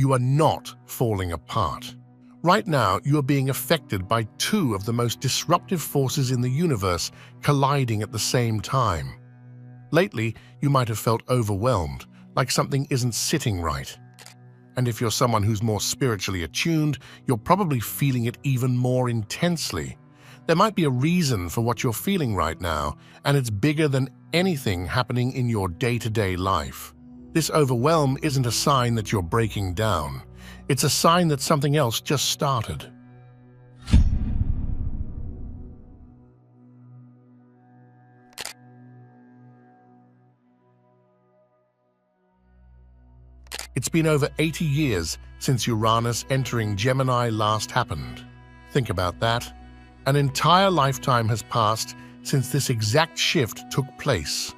You are not falling apart. Right now, you are being affected by two of the most disruptive forces in the universe colliding at the same time. Lately, you might have felt overwhelmed, like something isn't sitting right. And if you're someone who's more spiritually attuned, you're probably feeling it even more intensely. There might be a reason for what you're feeling right now, and it's bigger than anything happening in your day-to-day life. This overwhelm isn't a sign that you're breaking down. It's a sign that something else just started. It's been over 80 years since Uranus entering Gemini last happened. Think about that. An entire lifetime has passed since this exact shift took place.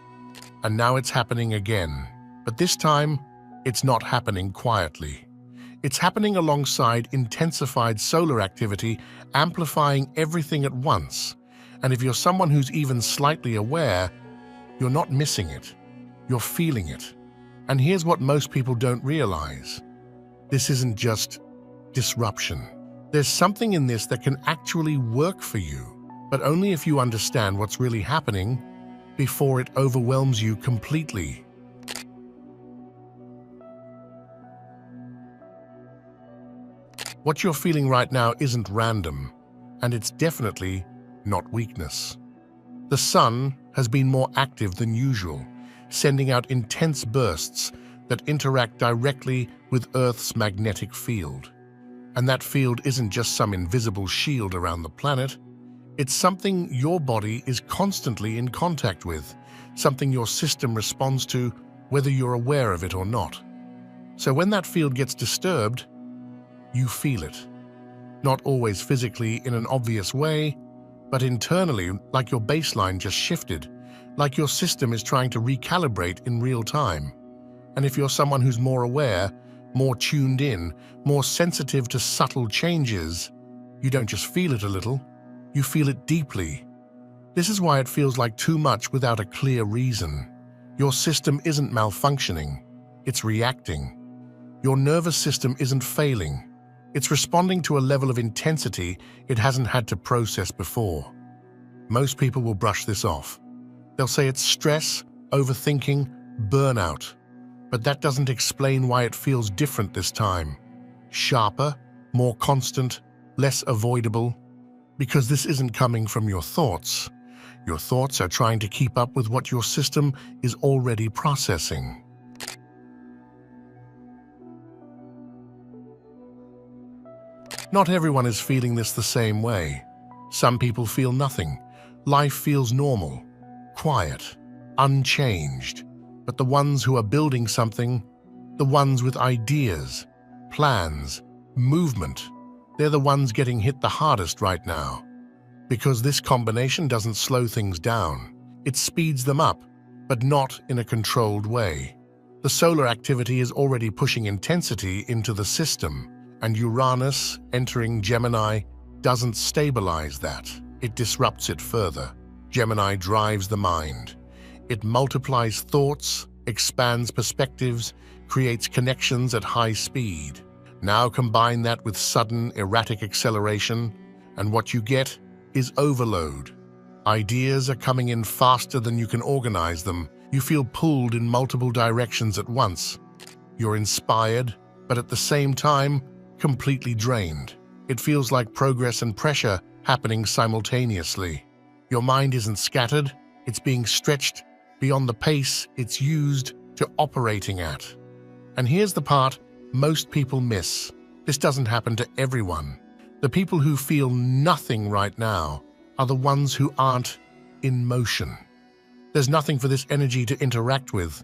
And now it's happening again. But this time, it's not happening quietly. It's happening alongside intensified solar activity, amplifying everything at once. And if you're someone who's even slightly aware, you're not missing it. You're feeling it. And here's what most people don't realize. This isn't just disruption. There's something in this that can actually work for you, but only if you understand what's really happening before it overwhelms you completely. What you're feeling right now isn't random, and it's definitely not weakness. The sun has been more active than usual, sending out intense bursts that interact directly with Earth's magnetic field. And that field isn't just some invisible shield around the planet. It's something your body is constantly in contact with, something your system responds to whether you're aware of it or not. So when that field gets disturbed, you feel it. Not always physically in an obvious way, but internally, like your baseline just shifted, like your system is trying to recalibrate in real time. And if you're someone who's more aware, more tuned in, more sensitive to subtle changes, you don't just feel it a little, you feel it deeply. This is why it feels like too much without a clear reason. Your system isn't malfunctioning, it's reacting. Your nervous system isn't failing. It's responding to a level of intensity it hasn't had to process before. Most people will brush this off. They'll say it's stress, overthinking, burnout. But that doesn't explain why it feels different this time. Sharper, more constant, less avoidable. Because this isn't coming from your thoughts. Your thoughts are trying to keep up with what your system is already processing. Not everyone is feeling this the same way. Some people feel nothing. Life feels normal, quiet, unchanged. But the ones who are building something, the ones with ideas, plans, movement, they're the ones getting hit the hardest right now. Because this combination doesn't slow things down. It speeds them up, but not in a controlled way. The solar activity is already pushing intensity into the system, and Uranus entering Gemini doesn't stabilize that. It disrupts it further. Gemini drives the mind. It multiplies thoughts, expands perspectives, creates connections at high speed. Now combine that with sudden, erratic acceleration, and what you get is overload. Ideas are coming in faster than you can organize them. You feel pulled in multiple directions at once. You're inspired, but at the same time, completely drained. It feels like progress and pressure happening simultaneously. Your mind isn't scattered, it's being stretched beyond the pace it's used to operating at. And here's the part most people miss. This doesn't happen to everyone. The people who feel nothing right now are the ones who aren't in motion. There's nothing for this energy to interact with.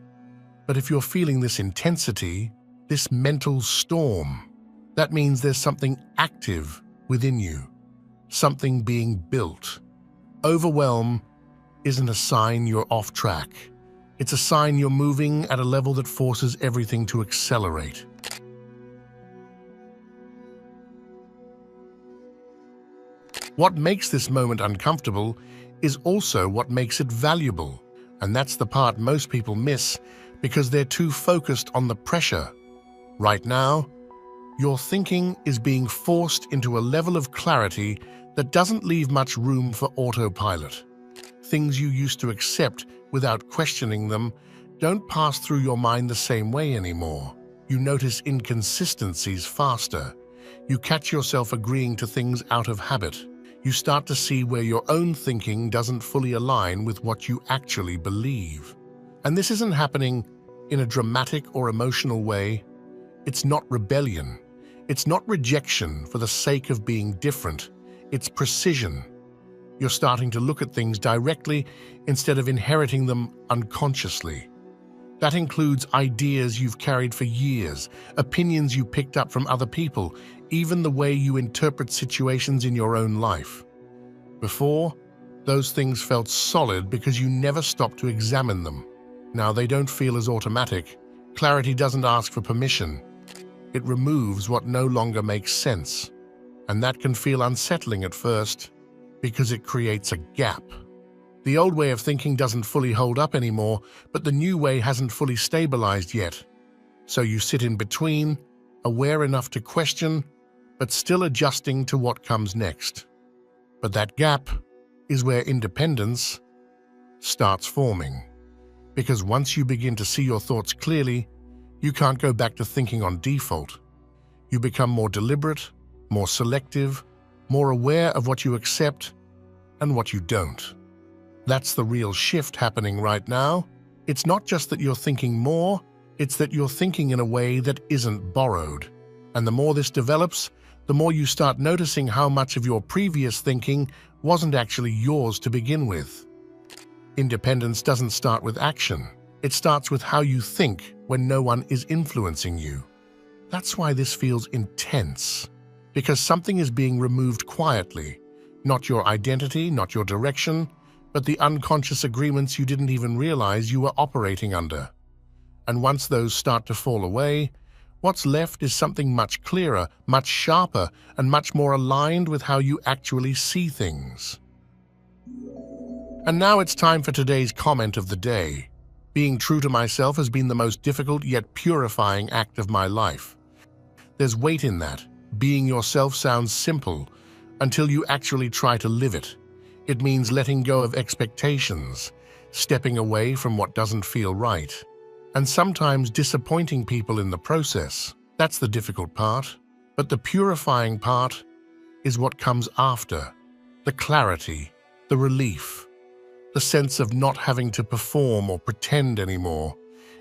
But if you're feeling this intensity, this mental storm, that means there's something active within you, something being built. Overwhelm isn't a sign you're off track. It's a sign you're moving at a level that forces everything to accelerate. What makes this moment uncomfortable is also what makes it valuable, and that's the part most people miss because they're too focused on the pressure. Right now, Your thinking is being forced into a level of clarity that doesn't leave much room for autopilot. Things you used to accept without questioning them don't pass through your mind the same way anymore. You notice inconsistencies faster. You catch yourself agreeing to things out of habit. You start to see where your own thinking doesn't fully align with what you actually believe. And this isn't happening in a dramatic or emotional way. It's not rebellion. It's not rejection for the sake of being different. It's precision. You're starting to look at things directly instead of inheriting them unconsciously. That includes ideas you've carried for years, opinions you picked up from other people, even the way you interpret situations in your own life. Before, those things felt solid because you never stopped to examine them. Now they don't feel as automatic. Clarity doesn't ask for permission. It removes what no longer makes sense. And that can feel unsettling at first because it creates a gap. The old way of thinking doesn't fully hold up anymore, but the new way hasn't fully stabilized yet. So you sit in between, aware enough to question, but still adjusting to what comes next. But that gap is where independence starts forming. Because once you begin to see your thoughts clearly, you can't go back to thinking on default. You become more deliberate, more selective, more aware of what you accept and what you don't. That's the real shift happening right now. It's not just that you're thinking more, it's that you're thinking in a way that isn't borrowed. And the more this develops, the more you start noticing how much of your previous thinking wasn't actually yours to begin with. Independence doesn't start with action. It starts with how you think when no one is influencing you. That's why this feels intense, because something is being removed quietly. Not your identity, not your direction, but the unconscious agreements you didn't even realize you were operating under. And once those start to fall away, what's left is something much clearer, much sharper, and much more aligned with how you actually see things. And now it's time for today's comment of the day. Being true to myself has been the most difficult yet purifying act of my life. There's weight in that. Being yourself sounds simple until you actually try to live it. It means letting go of expectations, stepping away from what doesn't feel right, and sometimes disappointing people in the process. That's the difficult part. But the purifying part is what comes after. The clarity, the relief, the sense of not having to perform or pretend anymore.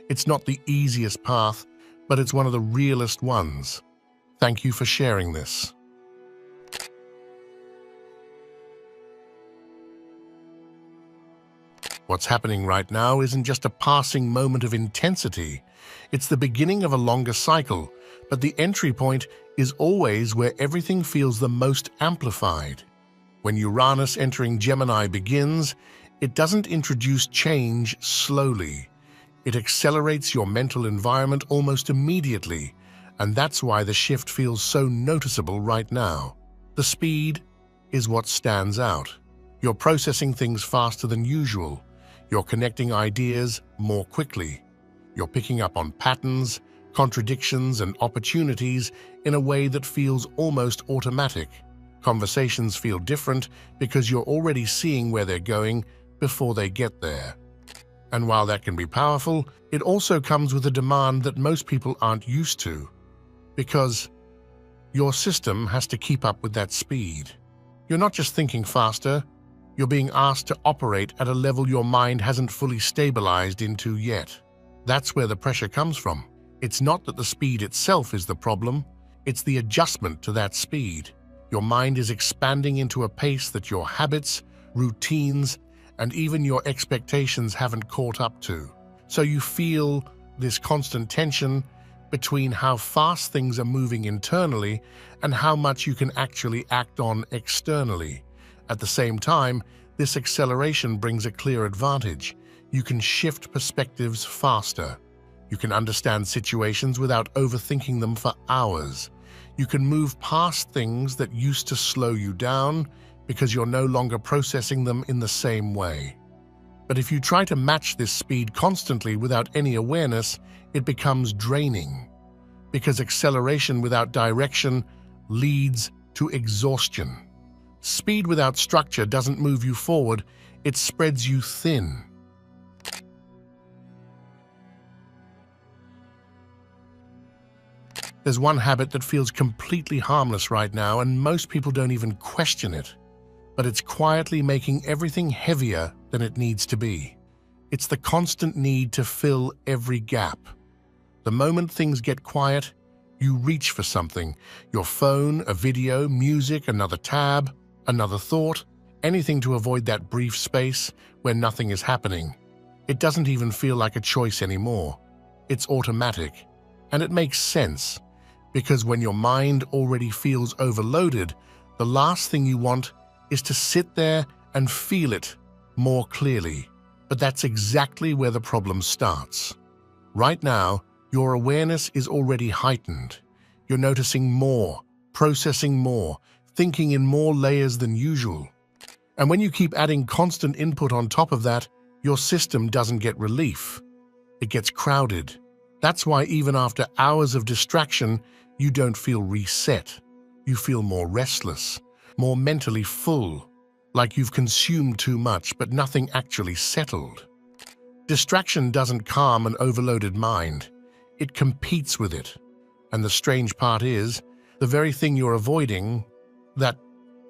It's not the easiest path, but it's one of the realest ones. Thank you for sharing this. What's happening right now isn't just a passing moment of intensity. It's the beginning of a longer cycle, but the entry point is always where everything feels the most amplified. When Uranus entering Gemini begins, it doesn't introduce change slowly. It accelerates your mental environment almost immediately, and that's why the shift feels so noticeable right now. The speed is what stands out. You're processing things faster than usual. You're connecting ideas more quickly. You're picking up on patterns, contradictions, and opportunities in a way that feels almost automatic. Conversations feel different because you're already seeing where they're going before they get there. And while that can be powerful, it also comes with a demand that most people aren't used to, because your system has to keep up with that speed. You're not just thinking faster, you're being asked to operate at a level your mind hasn't fully stabilized into yet. That's where the pressure comes from. It's not that the speed itself is the problem, it's the adjustment to that speed. Your mind is expanding into a pace that your habits, routines, and even your expectations haven't caught up to. So you feel this constant tension between how fast things are moving internally and how much you can actually act on externally. At the same time, this acceleration brings a clear advantage. You can shift perspectives faster. You can understand situations without overthinking them for hours. You can move past things that used to slow you down because you're no longer processing them in the same way. But if you try to match this speed constantly without any awareness, it becomes draining. because acceleration without direction leads to exhaustion. Speed without structure doesn't move you forward, it spreads you thin. There's one habit that feels completely harmless right now, and most people don't even question it. But it's quietly making everything heavier than it needs to be. It's the constant need to fill every gap. The moment things get quiet, you reach for something. Your phone, a video, music, another tab, another thought, anything to avoid that brief space where nothing is happening. It doesn't even feel like a choice anymore. It's automatic. And it makes sense, because when your mind already feels overloaded, the last thing you want is to sit there and feel it more clearly. But that's exactly where the problem starts. Right now, your awareness is already heightened. You're noticing more, processing more, thinking in more layers than usual. And when you keep adding constant input on top of that, your system doesn't get relief. It gets crowded. That's why even after hours of distraction, you don't feel reset. You feel more restless, more mentally full, like you've consumed too much but nothing actually settled. Distraction doesn't calm an overloaded mind. It competes with it. And the strange part is, the very thing you're avoiding, that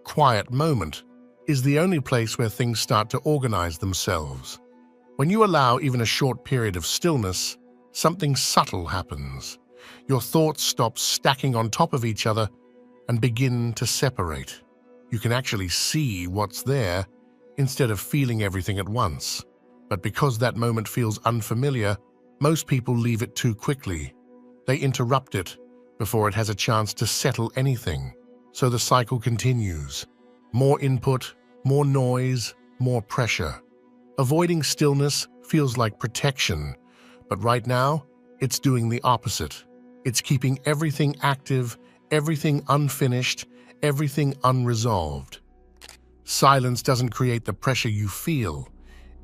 quiet moment, is the only place where things start to organize themselves. When you allow even a short period of stillness, something subtle happens. Your thoughts stop stacking on top of each other and begin to separate. You can actually see what's there instead of feeling everything at once. But because that moment feels unfamiliar, most people leave it too quickly. They interrupt it before it has a chance to settle anything. So the cycle continues. More input, more noise, more pressure. Avoiding stillness feels like protection, but right now, it's doing the opposite. It's keeping everything active, everything unfinished, everything unresolved. Silence doesn't create the pressure you feel.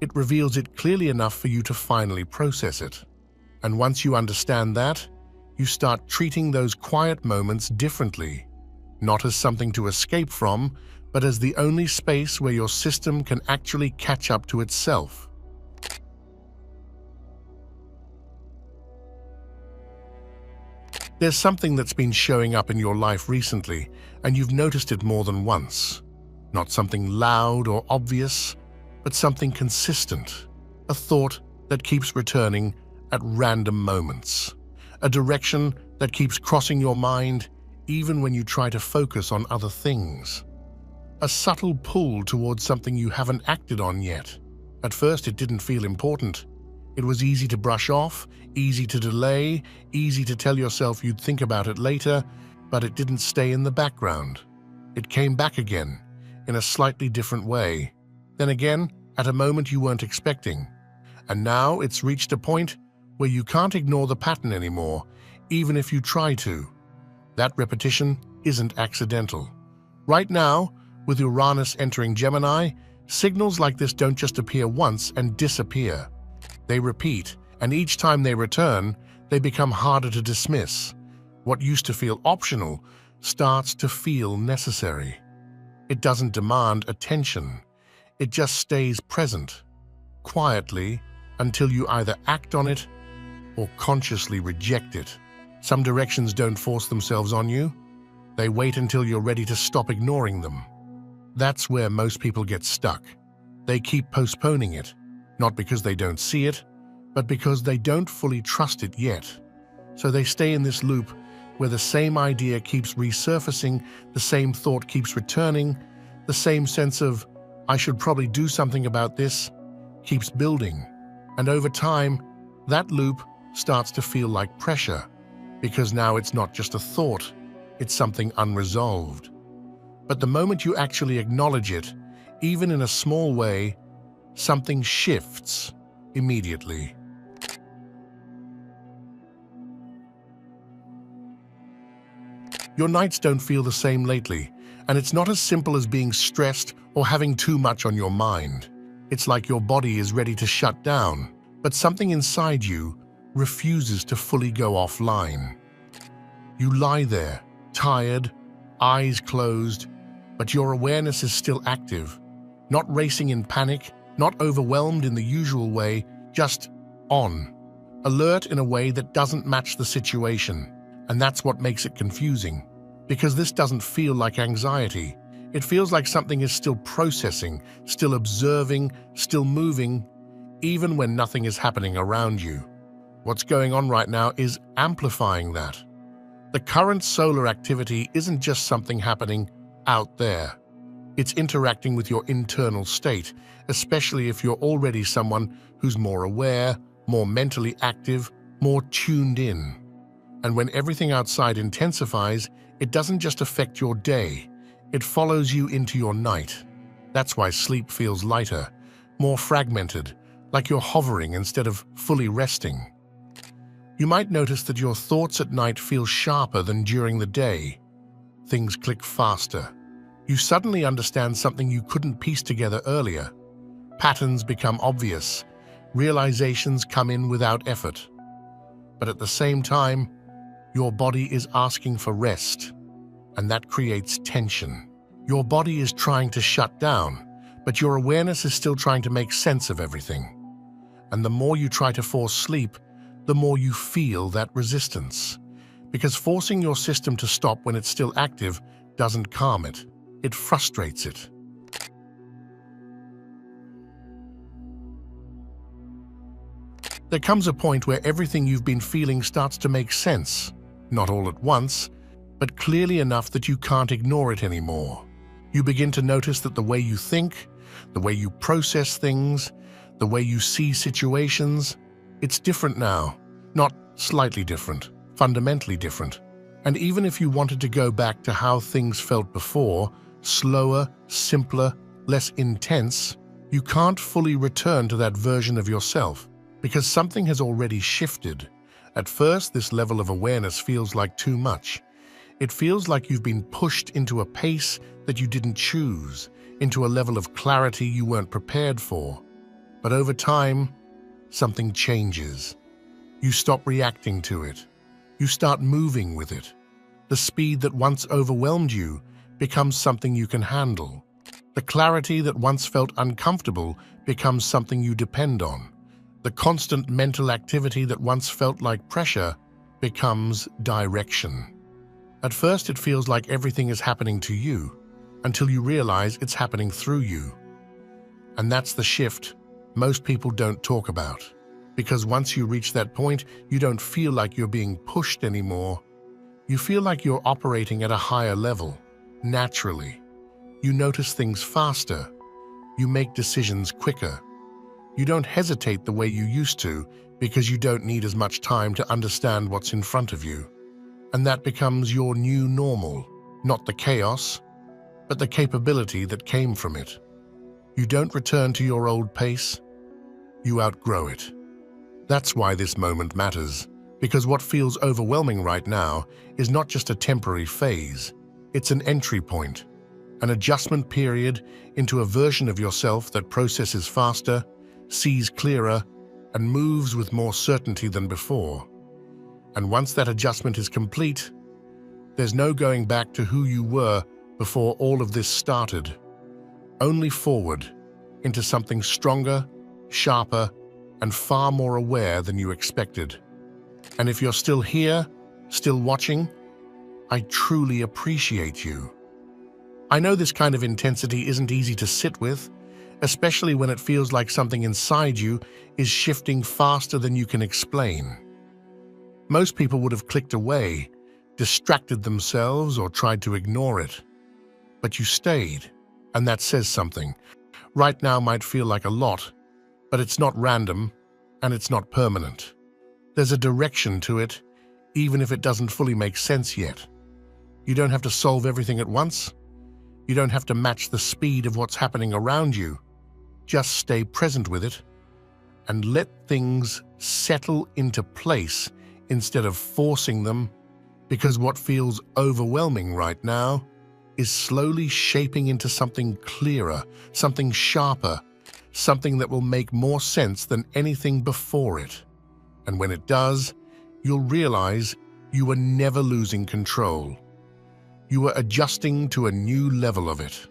It reveals it clearly enough for you to finally process it. And once you understand that, you start treating those quiet moments differently, not as something to escape from, but as the only space where your system can actually catch up to itself. There's something that's been showing up in your life recently, and you've noticed it more than once. Not something loud or obvious, but something consistent. A thought that keeps returning at random moments. A direction that keeps crossing your mind even when you try to focus on other things. A subtle pull towards something you haven't acted on yet. At first it didn't feel important. It was easy to brush off, easy to delay, easy to tell yourself you'd think about it later, but it didn't stay in the background. It came back again, in a slightly different way. Then again, at a moment you weren't expecting. And now it's reached a point where you can't ignore the pattern anymore, even if you try to. That repetition isn't accidental. Right now, with Uranus entering Gemini, signals like this don't just appear once and disappear. They repeat, and each time they return, they become harder to dismiss. What used to feel optional starts to feel necessary. It doesn't demand attention. It just stays present, quietly, until you either act on it or consciously reject it. Some directions don't force themselves on you. They wait until you're ready to stop ignoring them. That's where most people get stuck. They keep postponing it, not because they don't see it, but because they don't fully trust it yet. So they stay in this loop where the same idea keeps resurfacing, the same thought keeps returning, the same sense of, I should probably do something about this, keeps building. And over time, that loop starts to feel like pressure, because now it's not just a thought, it's something unresolved. But the moment you actually acknowledge it, even in a small way, something shifts immediately. Your nights don't feel the same lately, and it's not as simple as being stressed or having too much on your mind. It's like your body is ready to shut down, but something inside you refuses to fully go offline. You lie there, tired, eyes closed, but your awareness is still active, not racing in panic, not overwhelmed in the usual way, just on, alert in a way that doesn't match the situation. And that's what makes it confusing, because this doesn't feel like anxiety. It feels like something is still processing, still observing, still moving, even when nothing is happening around you. What's going on right now is amplifying that. The current solar activity isn't just something happening out there. It's interacting with your internal state, especially if you're already someone who's more aware, more mentally active, more tuned in. And when everything outside intensifies, it doesn't just affect your day, it follows you into your night. That's why sleep feels lighter, more fragmented, like you're hovering instead of fully resting. You might notice that your thoughts at night feel sharper than during the day. Things click faster. You suddenly understand something you couldn't piece together earlier. Patterns become obvious. Realizations come in without effort. But at the same time, your body is asking for rest, and that creates tension. Your body is trying to shut down, but your awareness is still trying to make sense of everything. And the more you try to force sleep, the more you feel that resistance. Because forcing your system to stop when it's still active doesn't calm it. It frustrates it. There comes a point where everything you've been feeling starts to make sense. Not all at once, but clearly enough that you can't ignore it anymore. You begin to notice that the way you think, the way you process things, the way you see situations, it's different now. Not slightly different, fundamentally different. And even if you wanted to go back to how things felt before, slower, simpler, less intense, you can't fully return to that version of yourself because something has already shifted. At first, this level of awareness feels like too much. It feels like you've been pushed into a pace that you didn't choose, into a level of clarity you weren't prepared for. But over time, something changes. You stop reacting to it. You start moving with it. The speed that once overwhelmed you becomes something you can handle. The clarity that once felt uncomfortable becomes something you depend on. The constant mental activity that once felt like pressure becomes direction. At first, it feels like everything is happening to you, until you realize it's happening through you. And that's the shift most people don't talk about. Because once you reach that point, you don't feel like you're being pushed anymore. You feel like you're operating at a higher level, naturally. You notice things faster. You make decisions quicker. You don't hesitate the way you used to because you don't need as much time to understand what's in front of you. And that becomes your new normal, not the chaos, but the capability that came from it. You don't return to your old pace. You outgrow it. That's why this moment matters, because what feels overwhelming right now is not just a temporary phase. It's an entry point, an adjustment period into a version of yourself that processes faster, sees clearer, and moves with more certainty than before. And once that adjustment is complete, there's no going back to who you were before all of this started. Only forward, into something stronger, sharper, and far more aware than you expected. And if you're still here, still watching, I truly appreciate you. I know this kind of intensity isn't easy to sit with, especially when it feels like something inside you is shifting faster than you can explain. Most people would have clicked away, distracted themselves, or tried to ignore it. But you stayed, and that says something. Right now might feel like a lot, but it's not random, and it's not permanent. There's a direction to it, even if it doesn't fully make sense yet. You don't have to solve everything at once. You don't have to match the speed of what's happening around you. Just stay present with it, and let things settle into place instead of forcing them, because what feels overwhelming right now is slowly shaping into something clearer, something sharper, something that will make more sense than anything before it. And when it does, you'll realize You were never losing control. You were adjusting to a new level of it.